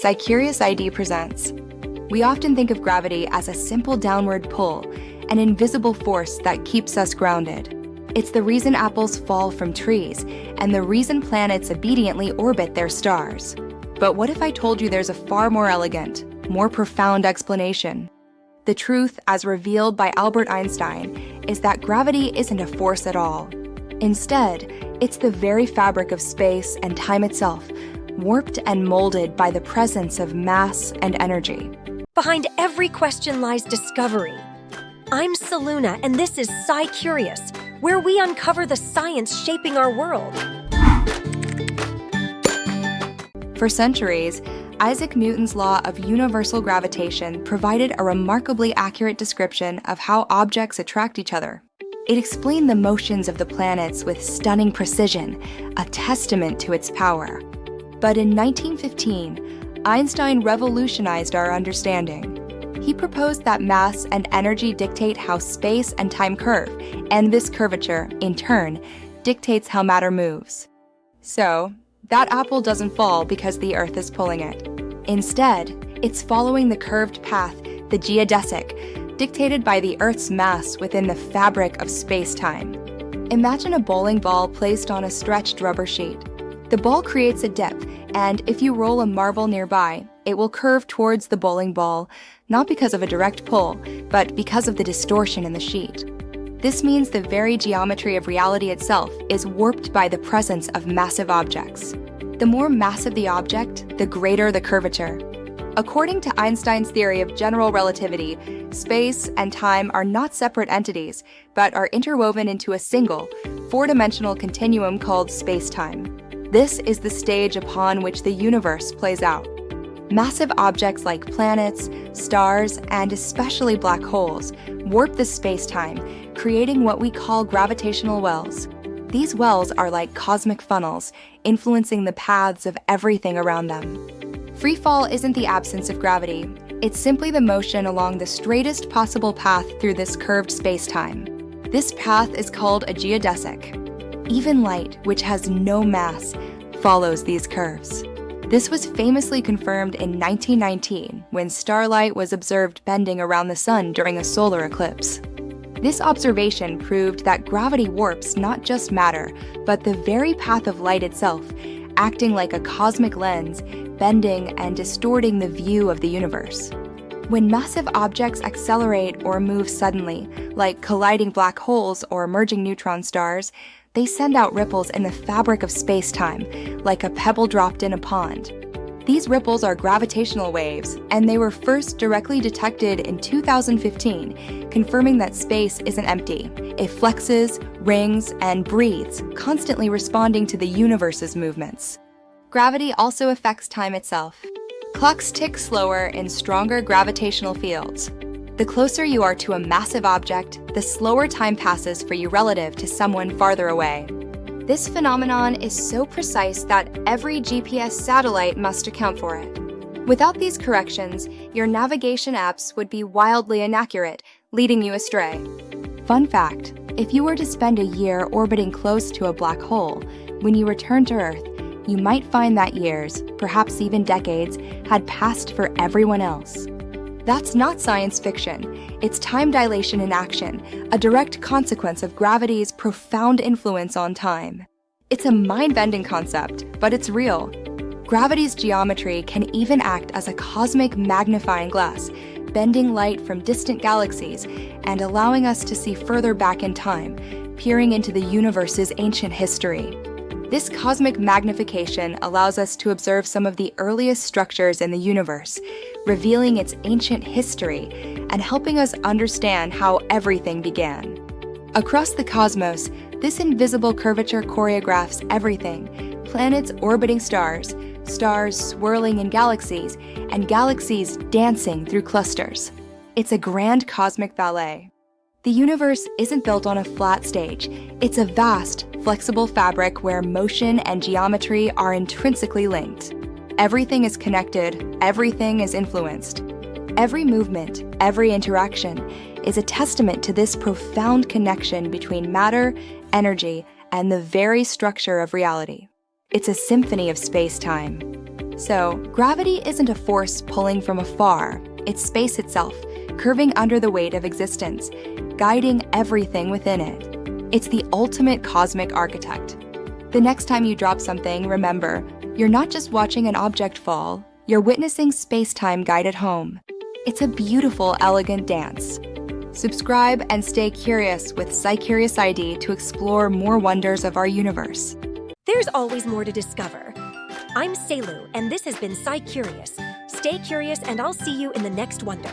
SciCuriousID presents. We often think of gravity as a simple downward pull, an invisible force that keeps us grounded. It's the reason apples fall from trees, and the reason planets obediently orbit their stars. But what if I told you there's a far more elegant, more profound explanation? The truth, as revealed by Albert Einstein, is that gravity isn't a force at all. Instead, it's the very fabric of space and time itself, warped and molded by the presence of mass and energy. Behind every question lies discovery. I'm Seluna, and this is SciCurious, where we uncover the science shaping our world. For centuries, Isaac Newton's law of universal gravitation provided a remarkably accurate description of how objects attract each other. It explained the motions of the planets with stunning precision, a testament to its power. But in 1915, Einstein revolutionized our understanding. He proposed that mass and energy dictate how space and time curve, and this curvature, in turn, dictates how matter moves. So, that apple doesn't fall because the Earth is pulling it. Instead, it's following the curved path, the geodesic, dictated by the Earth's mass within the fabric of space-time. Imagine a bowling ball placed on a stretched rubber sheet. The ball creates a dip, and if you roll a marble nearby, it will curve towards the bowling ball, not because of a direct pull, but because of the distortion in the sheet. This means the very geometry of reality itself is warped by the presence of massive objects. The more massive the object, the greater the curvature. According to Einstein's theory of general relativity, space and time are not separate entities, but are interwoven into a single, four-dimensional continuum called spacetime. This is the stage upon which the universe plays out. Massive objects like planets, stars, and especially black holes warp the space-time, creating what we call gravitational wells. These wells are like cosmic funnels, influencing the paths of everything around them. Free fall isn't the absence of gravity. It's simply the motion along the straightest possible path through this curved space-time. This path is called a geodesic. Even light, which has no mass, follows these curves. This was famously confirmed in 1919 when starlight was observed bending around the sun during a solar eclipse. This observation proved that gravity warps not just matter, but the very path of light itself, acting like a cosmic lens, bending and distorting the view of the universe. When massive objects accelerate or move suddenly, like colliding black holes or merging neutron stars, they send out ripples in the fabric of space-time, like a pebble dropped in a pond. These ripples are gravitational waves, and they were first directly detected in 2015, confirming that space isn't empty. It flexes, rings, and breathes, constantly responding to the universe's movements. Gravity also affects time itself. Clocks tick slower in stronger gravitational fields. The closer you are to a massive object, the slower time passes for you relative to someone farther away. This phenomenon is so precise that every GPS satellite must account for it. Without these corrections, your navigation apps would be wildly inaccurate, leading you astray. Fun fact, if you were to spend a year orbiting close to a black hole, when you return to Earth, you might find that years, perhaps even decades, had passed for everyone else. That's not science fiction. It's time dilation in action, a direct consequence of gravity's profound influence on time. It's a mind-bending concept, but it's real. Gravity's geometry can even act as a cosmic magnifying glass, bending light from distant galaxies and allowing us to see further back in time, peering into the universe's ancient history. This cosmic magnification allows us to observe some of the earliest structures in the universe, revealing its ancient history and helping us understand how everything began. Across the cosmos, this invisible curvature choreographs everything: planets orbiting stars, stars swirling in galaxies, and galaxies dancing through clusters. It's a grand cosmic ballet. The universe isn't built on a flat stage. It's a vast, flexible fabric where motion and geometry are intrinsically linked. Everything is connected, everything is influenced. Every movement, every interaction is a testament to this profound connection between matter, energy, and the very structure of reality. It's a symphony of space-time. So, gravity isn't a force pulling from afar, it's space itself, curving under the weight of existence, guiding everything within it. It's the ultimate cosmic architect. The next time you drop something, remember, you're not just watching an object fall, you're witnessing space-time guided home. It's a beautiful, elegant dance. Subscribe and stay curious with SciCuriousID to explore more wonders of our universe. There's always more to discover. I'm Selu, and this has been SciCurious. Stay curious, and I'll see you in the next wonder.